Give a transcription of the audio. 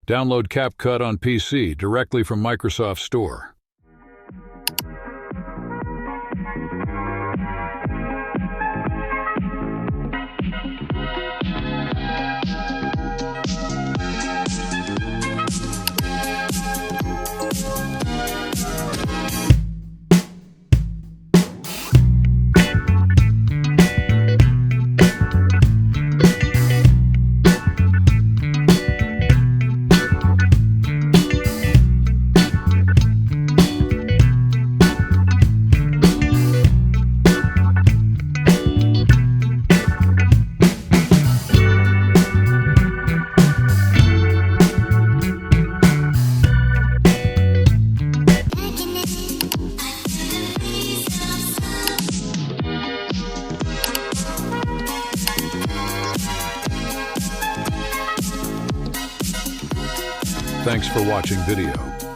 Download CapCut on PC directly from Microsoft Store. Thanks for watching video.